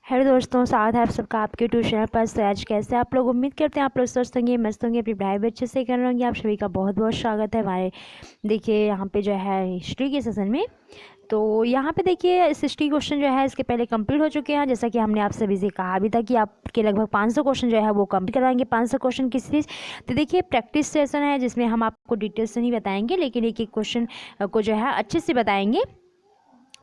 Hello दोस्तों, स्वागत है आप सबका आपके ट्यूशन पर। तो आज कैसे आप लोग? उम्मीद करते हैं आप लोग स्वस्थ होंगे, मस्त होंगे, अपनी पढ़ाई भी अच्छे से कर रहे होंगे। आप सभी का बहुत बहुत स्वागत है हमारे देखिए यहाँ पे जो है हिस्ट्री के सेशन में। तो यहाँ पे देखिए इस हिस्ट्री क्वेश्चन जो है इसके पहले कंप्लीट हो चुके हैं, जैसा कि हमने आप सभी से कहा भी था कि आपके लगभग 500 क्वेश्चन जो है वो कंप्लीट करवाएंगे। 500 क्वेश्चन की सीरीज। तो देखिए प्रैक्टिस सेशन है जिसमें हम आपको डिटेल्स से नहीं बताएंगे, लेकिन एक एक क्वेश्चन को जो है अच्छे से बताएंगे।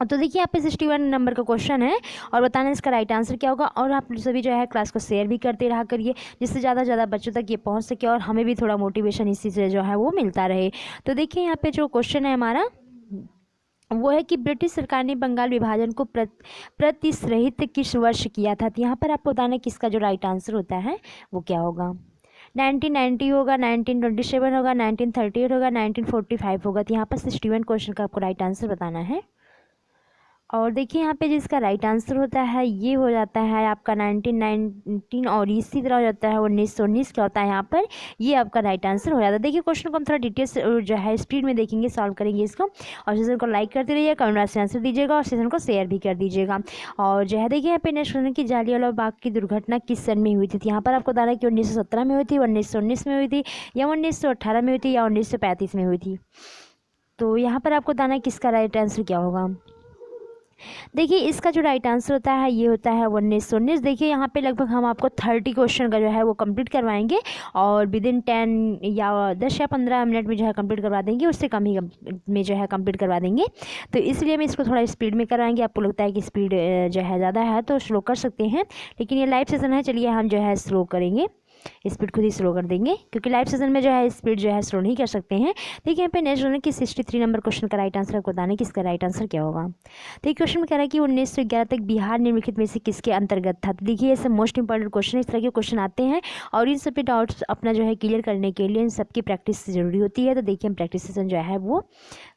तो देखिए यहाँ पे 61 नंबर का क्वेश्चन है और बताना इसका राइट आंसर क्या होगा। और आप सभी जो है क्लास को शेयर भी करते रहा करिए, जिससे ज़्यादा से ज़्यादा बच्चों तक ये पहुँच सके और हमें भी थोड़ा मोटिवेशन इसी से जो है वो मिलता रहे। तो देखिए यहाँ पे जो क्वेश्चन है हमारा वो है कि ब्रिटिश सरकार ने बंगाल विभाजन को प्रतिशत किस वर्ष किया था। तो यहाँ पर आपको बताना है कि इसका जो राइट आंसर होता है वो क्या होगा। 1990 होगा, 1927 होगा, 1938 होगा, 1945 होगा। तो यहाँ पर 61 क्वेश्चन का आपको राइट आंसर बताना है। और देखिए यहाँ पे जिसका राइट आंसर होता है ये हो जाता है आपका 1919 और इसी तरह हो जाता है 1919 क्या होता है यहाँ पर, ये आपका राइट आंसर हो जाता है। देखिए क्वेश्चन को हम थोड़ा डिटेल्स जो है स्पीड में देखेंगे, सॉल्व करेंगे इसको। और सेशन को लाइक करते रहिए, कमेंट बॉक्स में आंसर दीजिएगा और सेशन को शेयर भी कर दीजिएगा। और जो है देखिए यहाँ पे नेक्स्ट क्वेश्चन की जालियांवाला बाग की दुर्घटना किस सन में हुई थी। यहाँ पर आपको बताना है कि 1917 में हुई थी, 1919 में हुई थी, या 1918 में हुई थी, या 1935 में हुई थी। तो यहाँ पर आपको बताना है कि इसका राइट आंसर क्या होगा। देखिए इसका जो राइट आंसर होता है ये होता है 1919। देखिए यहाँ पे लगभग हम आपको 30 क्वेश्चन का जो है वो कंप्लीट करवाएंगे और विद इन 10 या 10 या 15 मिनट में जो है कंप्लीट करवा देंगे, उससे कम ही में जो है कंप्लीट करवा देंगे। तो इसलिए हम इसको थोड़ा स्पीड में करवाएंगे। आपको लगता है कि स्पीड जो है ज़्यादा है तो स्लो कर सकते हैं, लेकिन ये लाइव सेशन है, चलिए हम जो है स्लो करेंगे, स्पीड खुद ही स्लो कर देंगे, क्योंकि लाइव सेशन में जो है स्पीड जो है स्लो नहीं कर सकते हैं। देखिए यहाँ पे नेक्स्ट होने की 63 नंबर क्वेश्चन का राइट आंसर आपको बताना है कि इसका राइट आंसर क्या होगा। तो ये क्वेश्चन में कह रहा है कि 1911 तक बिहार निम्नलिखित में से किसके अंतर्गत था। तो देखिए ये सब मोस्ट इंपॉर्टेंट क्वेश्चन, इस तरह के क्वेश्चन आते हैं और इन सब पे डाउट्स अपना जो है क्लियर करने के लिए इन सबकी प्रैक्टिस जरूरी होती है। तो देखिए हम प्रैक्टिस सेशन जो है वो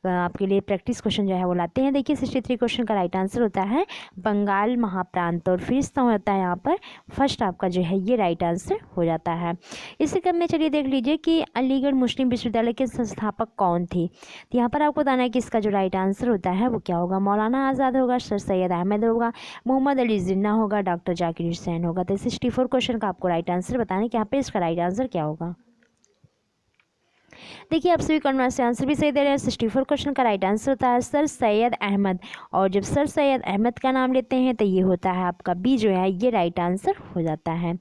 आपके लिए प्रैक्टिस क्वेश्चन जो है वो लाते हैं। देखिए 63 क्वेश्चन का राइट आंसर होता है बंगाल महाप्रांत, और फिर इसका होता है यहाँ पर फर्स्ट आपका जो है ये राइट आंसर हो जाता है। इसी क्रम में चलिए देख लीजिए कि अलीगढ़ मुस्लिम विश्वविद्यालय के संस्थापक कौन थे। तो यहाँ पर आपको बताना है कि इसका जो राइट आंसर होता है वो क्या होगा। मौलाना आज़ाद होगा, सर सैयद अहमद होगा, मोहम्मद अली जिन्ना होगा, डॉक्टर जाकिर हुसैन होगा। तो 64 क्वेश्चन का आपको राइट आंसर बताना है कि यहाँ पे इसका राइट आंसर क्या होगा। देखिए आप सभी कमेंट से आंसर भी सही दे रहे हैं। 64 क्वेश्चन का राइट आंसर होता है सर सैयद अहमद, और जब सर सैयद अहमद का नाम लेते हैं तो ये होता है आपका बी जो है ये राइट आंसर हो जाता है।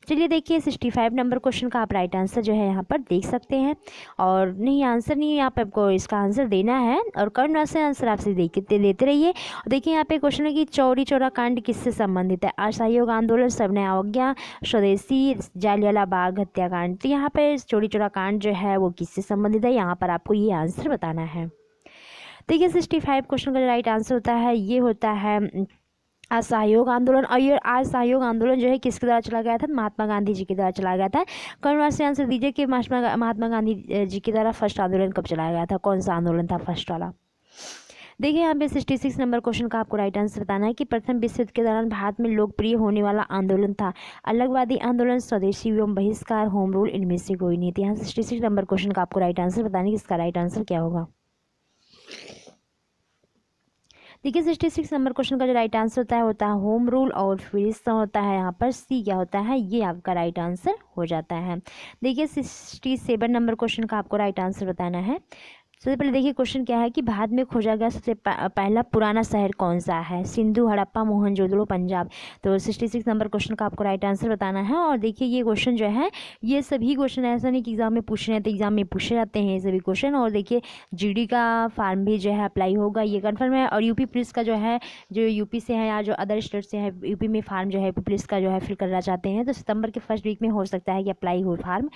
चलिए देखिए 65 नंबर क्वेश्चन का आप राइट आंसर जो है यहाँ पर देख सकते हैं, और नहीं आंसर नहीं है, आप आपको इसका आंसर देना है और कमेंट से आंसर आपसे देते रहिए। और देखिए यहाँ पे क्वेश्चन है कि चौरी चौरा कांड किससे संबंधित है। असहयोग आंदोलन, सविनय अवज्ञा, स्वदेशी, जालियांवाला बाग हत्याकांड। तो यहाँ पे चौरी चौरा कांड जो है वो किससे संबंधित है, यहाँ पर आपको ये आंसर बताना है। देखिए 65 क्वेश्चन का जो राइट आंसर होता है ये होता है असहयोग आंदोलन। और ये असहयोग आंदोलन जो है किसके द्वारा चला गया था, महात्मा गांधी जी के द्वारा चलाया गया था। कमेंट से आंसर दीजिए कि महात्मा गांधी जी के द्वारा फर्स्ट आंदोलन कब चलाया गया था, कौन सा आंदोलन था फर्स्ट वाला। देखिए यहाँ पे 66 नंबर क्वेश्चन का आपको राइट आंसर बताना है कि प्रथम विश्व युद्ध के दौरान भारत में लोकप्रिय होने वाला आंदोलन था अलगवादी आंदोलन, स्वदेशी एवं बहिष्कार, होम रूल, इनमें से कोई नहीं थी। यहाँ 66 नंबर क्वेश्चन का आपको राइट आंसर बताना है कि इसका राइट आंसर क्या होगा। देखिए 66 नंबर क्वेश्चन का जो राइट आंसर होता है होम रूल, और फिर इसका होता है यहाँ पर सी क्या होता है, ये आपका राइट आंसर हो जाता है। देखिए 67 नंबर क्वेश्चन का आपको राइट आंसर बताना है। सबसे पहले देखिए क्वेश्चन क्या है कि भारत में खोजा गया सबसे पहला पुराना शहर कौन सा है, सिंधु, हड़प्पा, मोहनजोदड़ो, पंजाब। तो 66 नंबर क्वेश्चन का आपको राइट आंसर बताना है। और देखिए ये क्वेश्चन जो है ये सभी क्वेश्चन ऐसा नहीं कि एग्जाम में पूछ रहे हैं, तो एग्जाम में पूछे जाते हैं ये सभी क्वेश्चन। और देखिए जीडी का फार्म भी जो है अप्लाई होगा, ये कन्फर्म है। और यूपी पुलिस का जो है, जो यूपी से है या जो अदर स्टेट से है, यूपी में फार्म जो है यूपी पुलिस का जो है फिल करना चाहते हैं तो सितंबर के फर्स्ट वीक में हो सकता है कि अप्लाई हो फार्म।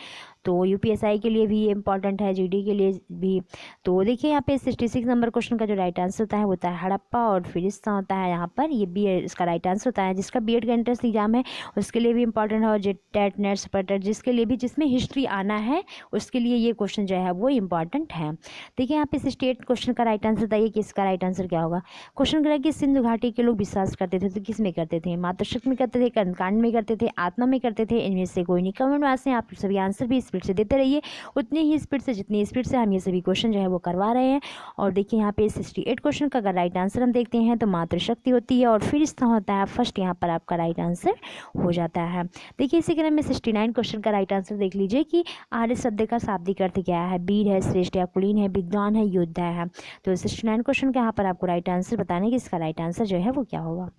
तो यूपीएसआई के लिए भी ये इंपॉर्टेंट है, जीडी के लिए भी। तो देखिए यहाँ पे 66 नंबर क्वेश्चन का जो राइट आंसर होता है वो होता है हड़प्पा, और फिर इसका होता है यहाँ पर ये बी इसका राइट आंसर होता है। जिसका बीएड का एंट्रेंस एग्जाम है उसके लिए भी इंपॉर्टेंट है, और जेट टेट नेट सुपर जिसके लिए भी जिसमें हिस्ट्री आना है उसके लिए ये क्वेश्चन जो है वो इंपॉर्टेंट है। देखिए यहाँ पे 68 क्वेश्चन का राइट आंसर बताइए कि इसका राइट आंसर क्या होगा। क्वेश्चन करा कि सिंधु घाटी के लोग विश्वास करते थे तो किस में करते थे, मातृशक्ति में करते थे, कर्मकांड में करते थे, आत्मा में करते थे, इनमें से कोई नहीं। कमेंट बॉक्स में आप सभी आंसर भी स्पीड से देते रहिए, उतनी ही स्पीड से जितनी स्पीड से हम ये सभी क्वेश्चन जो है वो करवा रहे हैं। और देखिए यहाँ पे 68 क्वेश्चन का अगर राइट आंसर हम देखते हैं तो मातृशक्ति होती है और फिर इसका होता है फर्स्ट, यहाँ पर आपका राइट आंसर हो जाता है। देखिए इसी क्रम में 69 क्वेश्चन का राइट आंसर देख लीजिए कि आर्य शब्द का शाब्दिक अर्थ क्या है। वीर है, श्रेष्ठ है, कुलीन है, विद्वान है, योद्धा है। तो 69 क्वेश्चन का यहाँ पर आपको राइट आंसर बताने कि इसका राइट आंसर जो है वो क्या होगा।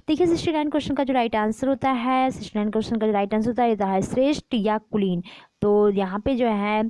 देखिए 69 क्वेश्चन का जो राइट आंसर होता है, 69 क्वेश्चन का जो राइट आंसर होता है श्रेष्ठ या कुलीन। तो यहाँ पे जो है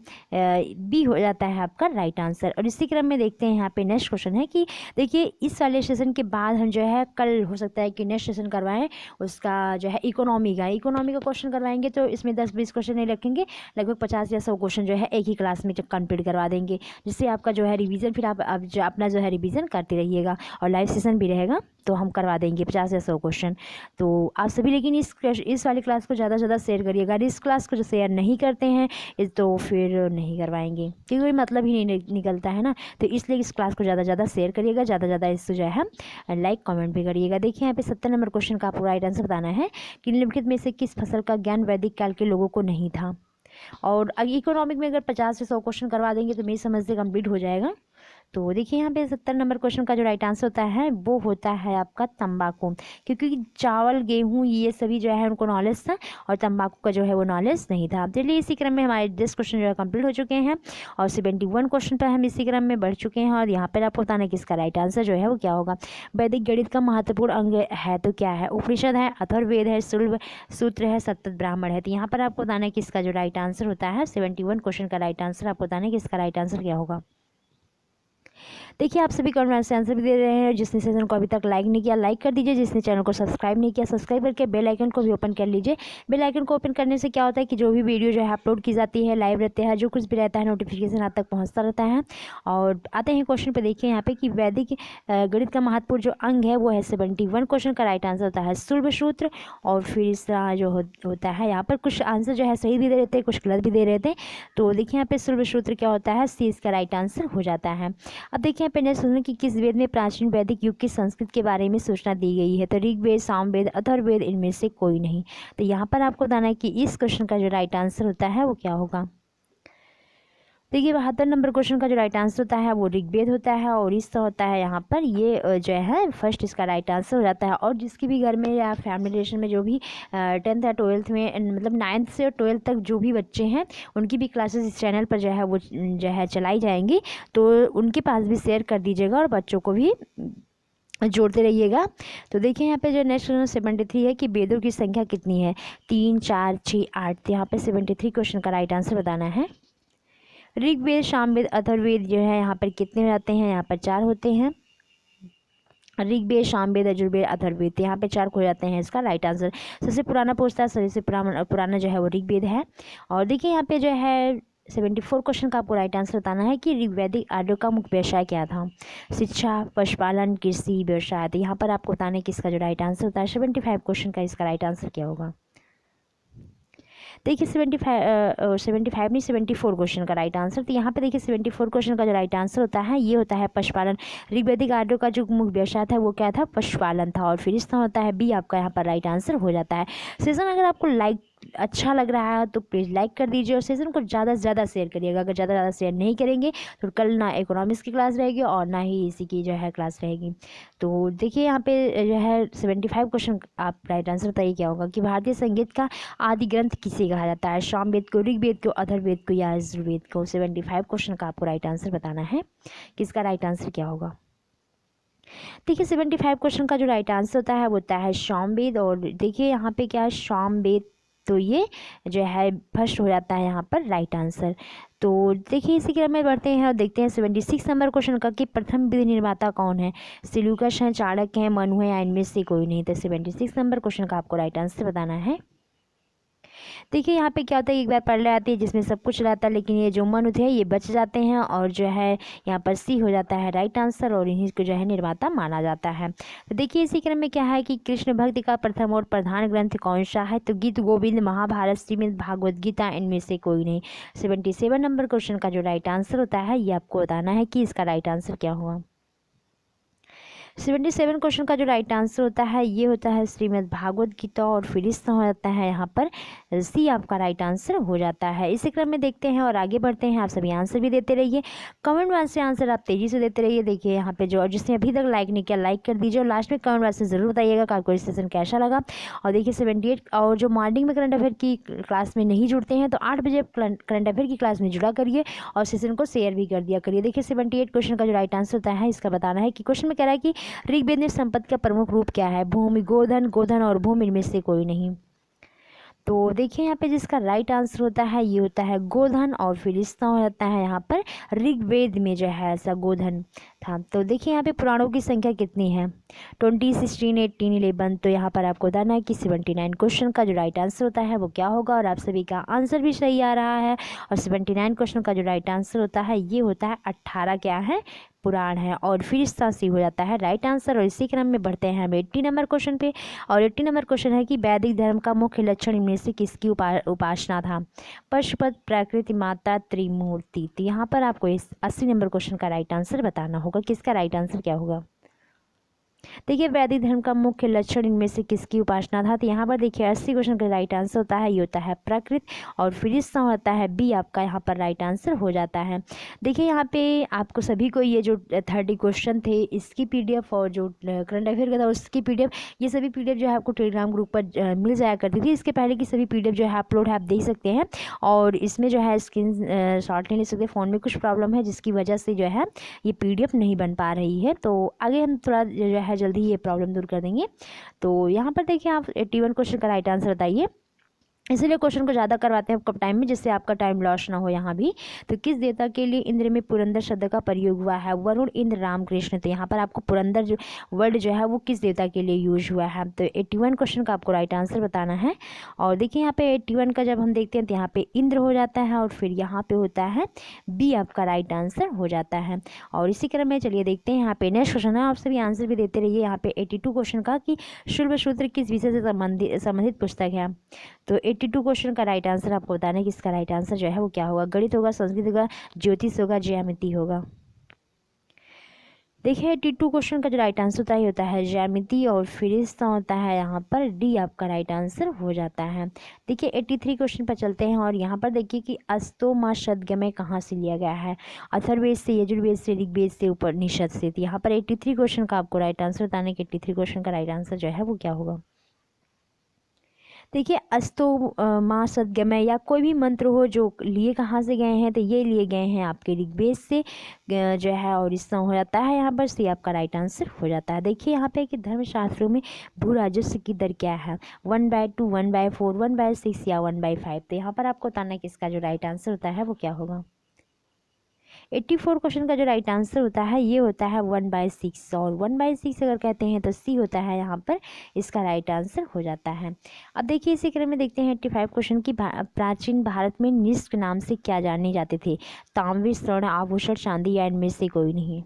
बी हो जाता है आपका राइट आंसर। और इसी क्रम में देखते हैं यहाँ पे नेक्स्ट क्वेश्चन है कि देखिए इस वाले सेशन के बाद हम जो है कल हो सकता है कि नेक्स्ट सेशन करवाएं उसका जो है इकोनॉमी का क्वेश्चन करवाएंगे। तो इसमें 10-20 क्वेश्चन नहीं रखेंगे, लगभग 50 या 100 क्वेश्चन जो है एक ही क्लास में कंप्लीट करवा देंगे, जिससे आपका जो है रिवीजन फिर आप जो अपना जो है रिवीजन करते रहिएगा। और लाइव सेशन भी रहेगा तो हम करवा देंगे 50 या 100 क्वेश्चन। तो आप सभी लेकिन इस वाली क्लास को ज़्यादा से ज़्यादा शेयर करिएगा। इस क्लास को जो शेयर नहीं करते हैं तो फिर नहीं करवाएंगे, क्योंकि कोई मतलब ही नहीं निकलता है ना। तो इसलिए इस क्लास को ज़्यादा से ज़्यादा शेयर करिएगा, ज़्यादा से ज़्यादा इसको जो है लाइक कमेंट भी करिएगा। देखिए यहाँ पे 70 नंबर क्वेश्चन का आपको राइट आंसर बताना है कि निम्नलिखित में से किस फसल का ज्ञान वैदिक काल के लोगों को नहीं था। और इकोनॉमिक में अगर 50 से 100 क्वेश्चन करवा देंगे तो मेरी समझ से कंप्लीट हो जाएगा। तो देखिए यहाँ पे 70 नंबर क्वेश्चन का जो राइट आंसर होता है वो होता है आपका तंबाकू, क्योंकि चावल गेहूँ ये सभी जो है उनको नॉलेज था और तंबाकू का जो है वो नॉलेज नहीं था। चलिए इसी क्रम में हमारे 10 क्वेश्चन जो है कंप्लीट हो चुके हैं और 71 क्वेश्चन पर हम इसी क्रम में बढ़ चुके हैं। और यहाँ पर आपको बताना है कि इसका राइट आंसर जो है वो क्या होगा। वैदिक गणित का महत्वपूर्ण अंग है तो क्या है। उपनिषद है, अथर्ववेद है, शुल्ब सूत्र है, सप्त ब्राह्मण है। तो यहाँ पर आपको बताना है कि इसका जो राइट आंसर होता है 71 क्वेश्चन का राइट आंसर आपको बताना है कि इसका राइट आंसर क्या होगा। देखिए आप सभी कमेंट से आंसर भी दे रहे हैं। जिसने सेशन को अभी तक लाइक नहीं किया लाइक कर दीजिए, जिसने चैनल को सब्सक्राइब नहीं किया सब्सक्राइब करके बेल आइकन को भी ओपन कर लीजिए। बेल आइकन को ओपन करने से क्या होता है कि जो भी वीडियो जो है अपलोड की जाती है, लाइव रहते हैं, जो कुछ भी रहता है नोटिफिकेशन आप तक पहुँचता रहता है। और आते हैं क्वेश्चन पर। देखिए यहाँ पे कि वैदिक गणित का महत्वपूर्ण जो अंग है वो है 71 क्वेश्चन का राइट आंसर होता है शुल्ब सूत्र। और फिर इसका जो होता है यहाँ पर कुछ आंसर जो है सही भी दे रहे थे, कुछ गलत भी दे रहे थे। तो देखिए यहाँ पे शुल्ब सूत्र क्या होता है, सी इसका राइट आंसर हो जाता है। अब देखिए यहाँ पे नेक्स्ट क्वेश्चन कि किस वेद में प्राचीन वैदिक युग की संस्कृत के बारे में सूचना दी गई है। तो ऋग्वेद, सामवेद, अथर्ववेद इनमें से कोई नहीं। तो यहाँ पर आपको बताना है कि इस क्वेश्चन का जो राइट आंसर होता है वो क्या होगा। देखिए 72 नंबर क्वेश्चन का जो राइट आंसर होता है वो ऋग्वेद होता है और इसका होता है यहाँ पर ये जो है फर्स्ट इसका राइट आंसर हो जाता है। और जिसके भी घर में या फैमिली रिलेशन में जो भी 10th या 12th में मतलब 9th से 12th तक जो भी बच्चे हैं उनकी भी क्लासेस इस चैनल पर जो है वो जो है चलाई जाएंगी, तो उनके पास भी शेयर कर दीजिएगा और बच्चों को भी जोड़ते रहिएगा। तो देखिए यहाँ पे जो नेक्स्ट क्वेश्चन 73 है कि वेदों की संख्या कितनी है। 3, 4, 6, 8। तो यहाँ पे 73 क्वेश्चन का राइट आंसर बताना है। ऋग्वेद, सामवेद, अथर्ववेद जो है यहाँ पर कितने आते हैं, यहाँ पर 4 होते हैं। ऋग्वेद, सामवेद, यजुर्वेद, अथर्ववेद, यहाँ पे 4 हो जाते हैं इसका राइट आंसर। सबसे पुराना पूछता है, सबसे पुराना जो है वो ऋग्वेद है। और देखिए यहाँ पे जो है 74 क्वेश्चन का आपको राइट आंसर बताना है कि ऋग्वैदिक आर्यों का मुख्य व्यवसाय क्या था। शिक्षा, पशुपालन, कृषि, व्यवसाय। तो यहाँ पर आपको बताना है कि इसका जो राइट आंसर होता है 75 क्वेश्चन का इसका राइट आंसर क्या होगा। देखिए 75 नहीं 74 क्वेश्चन का राइट आंसर। तो यहाँ पे देखिए 74 क्वेश्चन का जो राइट आंसर होता है ये होता है पशुपालन। ऋग्वैदिक आर्यों का जो मुख्य व्यवसाय था वो क्या था, पशुपालन था। और फिर इसका होता है बी आपका यहाँ पर राइट आंसर हो जाता है। सेशन अगर आपको अच्छा लग रहा है तो प्लीज़ लाइक कर दीजिए और सेशन को ज़्यादा से ज़्यादा शेयर करिएगा। अगर ज़्यादा से ज़्यादा शेयर नहीं करेंगे तो कल ना इकोनॉमिक्स की क्लास रहेगी और ना ही इसी की जो है क्लास रहेगी। तो देखिए यहाँ पे जो है 75 क्वेश्चन आप राइट आंसर बताइए क्या होगा कि भारतीय संगीत का आदि ग्रंथ किसे कहा जाता है। सामवेद को, ऋग्वेद को, अथर्ववेद को या यजुर्वेद को। 75 क्वेश्चन का आपको राइट आंसर बताना है कि इसका राइट आंसर क्या होगा। देखिए 75 क्वेश्चन का जो राइट आंसर होता है वो होता है सामवेद। और देखिए यहाँ पे क्या है सामवेद, तो ये जो है फर्स्ट हो जाता है यहाँ पर राइट आंसर। तो देखिए इसी क्रम में बढ़ते हैं और देखते हैं 76 नंबर क्वेश्चन का कि प्रथम विधि निर्माता कौन है। सेल्यूकस हैं, चाणक्य हैं, मनु है या इनमें से कोई नहीं। तो 76 नंबर क्वेश्चन का आपको राइट आंसर बताना है। देखिए यहाँ पे क्या होता है एक बार पढ़ ले आती है जिसमें सब कुछ रहता है, लेकिन ये जो मनु थे ये बच जाते हैं और जो है यहाँ पर सी हो जाता है राइट आंसर और इन्हीं को जो है निर्माता माना जाता है। तो देखिए इसी क्रम में क्या है कि कृष्ण भक्ति का प्रथम और प्रधान ग्रंथ कौन सा है। तो गीत गोविंद, महाभारत, श्रीमद् भागवत गीता, इनमें से कोई नहीं। 77 नंबर क्वेश्चन का जो राइट आंसर होता है ये आपको बताना है कि इसका राइट आंसर क्या हुआ। 77 क्वेश्चन का जो राइट आंसर होता है ये होता है श्रीमद् भागवत गीता, और फिर इसका हो जाता है यहाँ पर सी आपका राइट आंसर हो जाता है। इसी क्रम में देखते हैं और आगे बढ़ते हैं। आप सभी आंसर भी देते रहिए, कमेंट बॉक्स से आंसर आप तेजी से देते रहिए। देखिए यहाँ पे जो जिसने अभी तक लाइक नहीं किया लाइक कर दीजिए, और लास्ट में कमेंट बॉक्स से जरूर बताइएगा कि आपको सेशन कैसा लगा। और देखिए 78 और जो मॉर्निंग में करंट अफेयर की क्लास में नहीं जुड़ते हैं तो 8 बजे करंट अफेयर की क्लास में जुड़ा करिए और सेशन को शेयर भी कर दिया करिए। देखिए 78 क्वेश्चन का जो राइट आंसर होता है इसका बताना है कि क्वेश्चन में कह रहा है कि ऋग्वेद में संपत्ति का प्रमुख रूप क्या है? भूमि, गोधन, गोधन और भूमि, इनमें से कोई नहीं। तो देखिए यहाँ पे जिसका राइट आंसर होता है ये होता है गोधन, और फिर इसका हो जाता है यहाँ पर ऋग्वेद में जो है ऐसा गोधन था। तो देखिए यहाँ पे पुराणों की संख्या कितनी है? 20, 16, 18, 11। तो यहाँ पर आपको बताना है कि 79 क्वेश्चन का जो राइट आंसर होता है वो क्या होगा, और आप सभी का आंसर भी सही आ रहा है। और 79 क्वेश्चन का जो राइट आंसर होता है ये होता है 18 क्या है? पुराण है, और फिर इसका सी हो जाता है राइट आंसर। और इसी क्रम में बढ़ते हैं हम 80 नंबर क्वेश्चन पे, और 80 नंबर क्वेश्चन है कि वैदिक धर्म का मुख्य लक्षण इनमें से किसकी उपासना था? पशुपत, प्रकृति, माता, त्रिमूर्ति। तो यहाँ पर आपको इस 80 नंबर क्वेश्चन का राइट आंसर बताना होगा कि इसका राइट आंसर क्या होगा। देखिए वैदिक धर्म का मुख्य लक्षण इनमें से किसकी उपासना था? तो यहाँ पर देखिए 80 क्वेश्चन का राइट आंसर होता है ये होता है प्रकृति, और फिर इसका होता है बी आपका यहाँ पर राइट आंसर हो जाता है। देखिए यहाँ पे आपको सभी को ये जो 30 क्वेश्चन थे इसकी पीडीएफ, और जो करंट अफेयर का था उसकी पीडीएफ, ये सभी पीडीएफ जो है आपको टेलीग्राम ग्रुप पर मिल जाया करती थी। इसके पहले की सभी पीडीएफ जो है अपलोड है, आप देख सकते हैं। और इसमें जो है स्क्रीन शॉट नहीं ले सकते, फ़ोन में कुछ प्रॉब्लम है जिसकी वजह से जो है ये पीडीएफ नहीं बन पा रही है। तो आगे हम थोड़ा जो है जल्दी ये प्रॉब्लम दूर कर देंगे। तो यहाँ पर देखिए आप 81 क्वेश्चन का राइट आंसर बताइए। इसीलिए क्वेश्चन को ज़्यादा करवाते हैं कम टाइम में, जिससे आपका टाइम लॉस ना हो यहाँ भी। तो किस देवता के लिए इंद्र में पुरंदर शब्द का प्रयोग हुआ है? वरुण, इंद्र, रामकृष्ण। तो यहाँ पर आपको पुरंदर जो वर्ड जो है वो किस देवता के लिए यूज हुआ है? तो 81 क्वेश्चन का आपको राइट आंसर बताना है। और देखिए यहाँ पे 81 का जब हम देखते हैं तो यहाँ पे इंद्र हो जाता है, और फिर यहाँ पे होता है बी आपका राइट आंसर हो जाता है। और इसी क्रम में चलिए देखते हैं यहाँ पे नेक्स्ट क्वेश्चन है, आप सभी आंसर भी देते रहिए। यहाँ पे 82 क्वेश्चन का कि शुल्ब सूत्र किस विषय से संबंधित पुस्तक है? तो 82 क्वेश्चन का राइट आंसर आपको बताना है कि इसका राइट आंसर जो है वो क्या होगा। गणित होगा, संस्कृत होगा, ज्योतिष होगा, ज्यामिति होगा। देखिए 82 क्वेश्चन का जो राइट आंसर होता है होता है ज्यामिति, और फिर इसका होता है यहाँ पर डी आपका राइट आंसर हो जाता है। देखिए 83 क्वेश्चन पर चलते हैं, और यहाँ पर देखिए कि अस्तोमा शतगमय कहाँ से लिया गया है? अथर्ववेद से, यजुर्वेद से, ऋग्वेद से, उपनिषद से। तो यहाँ पर 83 क्वेश्चन का आपको राइट आंसर बताना है कि 83 क्वेश्चन का राइट आंसर जो है वो क्या होगा। देखिए अस्तो माँ सदगमय या कोई भी मंत्र हो जो लिए कहाँ से गए हैं? तो ये लिए गए हैं आपके ऋग्वेद से जो है, और इसका हो जाता है यहाँ पर सी आपका राइट आंसर हो जाता है। देखिए यहाँ पे कि धर्मशास्त्रों में भू राजस्व की दर क्या है? 1/2, 1/4, 1/6 या 1/5। तो यहाँ पर आपको बताना है कि इसका जो राइट आंसर होता है वो क्या होगा। 84 क्वेश्चन का जो राइट आंसर होता है ये होता है 1/6, और 1/6 अगर कहते हैं तो सी होता है यहाँ पर इसका राइट आंसर हो जाता है। अब देखिए इसी क्रम में देखते हैं 85 क्वेश्चन की प्राचीन भारत में निष्क नाम से क्या जाने जाते थे? तांबे, स्वर्ण, आभूषण, चांदी या इनमें से कोई नहीं।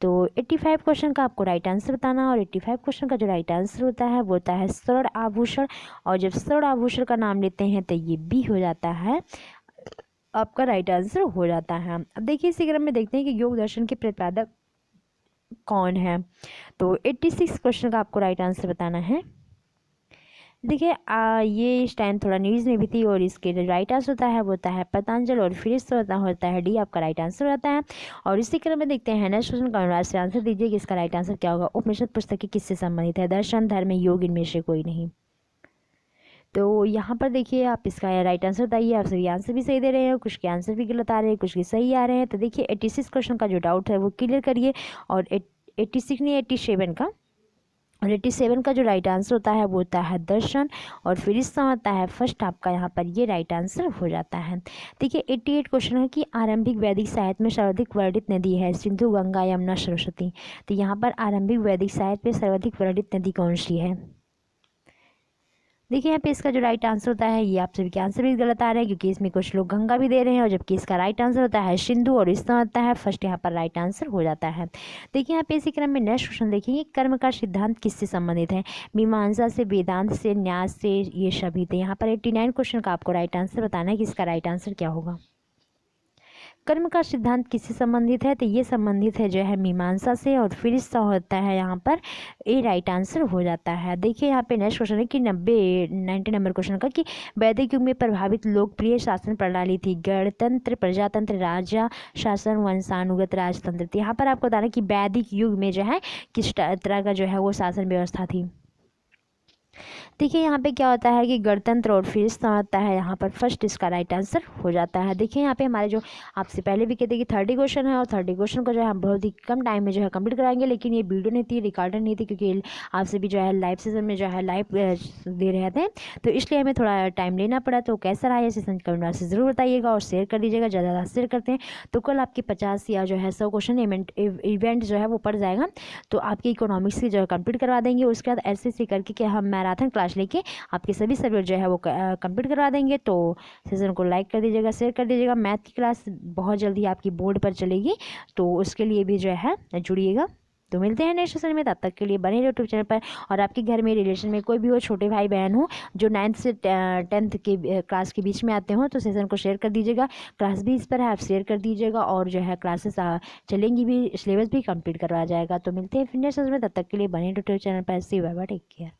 तो 85 क्वेश्चन का आपको राइट आंसर बताना, और 85 क्वेश्चन का जो राइट आंसर होता है वो होता है स्वर्ण आभूषण, और जब स्वर्ण आभूषण का नाम लेते हैं तो ये बी हो जाता है आपका राइट आंसर हो जाता है। अब देखिए इसी क्रम में देखते हैं कि योग दर्शन के प्रतिपादक कौन है? तो 86 क्वेश्चन का आपको राइट आंसर बताना है। देखिए ये इस टाइम थोड़ा न्यूज़ में भी थी, और इसके जो राइट आंसर होता है वो होता है पतंजल, और फिर इससे होता है डी आपका राइट आंसर होता है। और इसी क्रम में देखते हैं नेक्स्ट क्वेश्चन का से आंसर दीजिए कि इसका राइट आंसर क्या होगा। उपनिषद पुस्तक किससे संबंधित है? दर्शन, धर्म, योग, इनमें से कोई नहीं। तो यहाँ पर देखिए आप इसका राइट आंसर बताइए। आप सभी आंसर भी सही दे रहे हैं, कुछ के आंसर भी गलत आ रहे हैं, कुछ के सही आ रहे हैं। तो देखिए 86 क्वेश्चन का जो डाउट है वो क्लियर करिए, और 86 नहीं 87 का, और 87 का जो राइट आंसर होता है वो होता है दर्शन, और फिर इसका होता है फर्स्ट आपका यहाँ पर ये राइट आंसर हो जाता है। देखिए 88 क्वेश्चन है कि आरंभिक वैदिक साहित्य में सर्वाधिक वर्णित नदी है? सिंधु, गंगा, यमुना, सरस्वती। तो यहाँ पर आरंभिक वैदिक साहित्य में सर्वाधिक वर्णित नदी कौन सी है? देखिए यहाँ पे इसका जो राइट आंसर होता है ये आप सभी के आंसर भी गलत आ रहे हैं, क्योंकि इसमें कुछ लोग गंगा भी दे रहे हैं, और जबकि इसका राइट आंसर होता है सिंधु, और इसका होता है फर्स्ट यहाँ पर राइट आंसर हो जाता है। देखिए यहाँ पे इसी क्रम में नेक्स्ट क्वेश्चन देखिए, कर्म का सिद्धांत किससे संबंधित है? मीमांसा से, वेदांत से, न्यास से, ये सभी। तो यहाँ पर 89 क्वेश्चन का आपको राइट आंसर बताना है कि इसका राइट आंसर क्या होगा। कर्म का सिद्धांत किससे संबंधित है, तो ये संबंधित है जो है मीमांसा से, और फिर इसका होता है यहाँ पर ए राइट आंसर हो जाता है। देखिए यहाँ पे नेक्स्ट क्वेश्चन है कि 90 नंबर क्वेश्चन का, कि वैदिक युग में प्रभावित लोकप्रिय शासन प्रणाली थी गणतंत्र, प्रजातंत्र, राजा शासन, वंशानुगत राजतंत्र। तो यहाँ पर आपको बताना कि वैदिक युग में जो है किस तरह का जो है वो शासन व्यवस्था थी। देखिए यहाँ पे क्या होता है कि गणतंत्र, और फिर इसका होता है यहाँ पर फर्स्ट, इसका राइट आंसर हो जाता है। देखिए यहाँ पे हमारे जो आपसे पहले भी कहते हैं कि 30 क्वेश्चन है, और 30 क्वेश्चन को जो है हम बहुत ही कम टाइम में जो है कंप्लीट कराएंगे, लेकिन ये वीडियो नहीं थी, रिकॉर्डर नहीं थी, क्योंकि आपसे भी जो है लाइव सेशन में जो है लाइव दे रहे थे, तो इसलिए हमें थोड़ा टाइम लेना पड़ा। तो कैसा रहा ये सेशन कमेंट बॉक्स से ज़रूर बताइएगा, और शेयर कर दीजिएगा, ज़्यादा शेयर करते हैं तो कल आपके 50 या जो है 100 क्वेश्चन इवेंट जो है वो पड़ जाएगा, तो आपकी इकोनॉमिक्स की जो है कंप्लीट करवा देंगे। उसके बाद ऐसे करके कि हम मैराथन क्लास लेके आपके सभी सब्जेक्ट जो है वो कंप्लीट करवा देंगे। तो सेशन को लाइक कर दीजिएगा, शेयर कर दीजिएगा। मैथ की क्लास बहुत जल्दी आपकी बोर्ड पर चलेगी, तो उसके लिए भी जो है जुड़िएगा। तो मिलते हैं नेक्स्ट सेशन में, तब तक के लिए बने रहो यूट्यूब चैनल पर। और आपके घर में रिलेशन में कोई भी हो, छोटे भाई बहन हो जो 9th से 10th के क्लास के बीच में आते हो, तो सेशन को शेयर कर दीजिएगा। क्लास भी इस पर है, आप शेयर कर दीजिएगा, और जो है क्लासेस चलेंगी भी, सिलेबस भी कंप्लीट करवाया जाएगा। तो मिलते हैं फिर नेक्स्ट सेशन में, तब तक के लिए बने रहो यूट्यूब चैनल पर। सी बाय बाय, टेक केयर।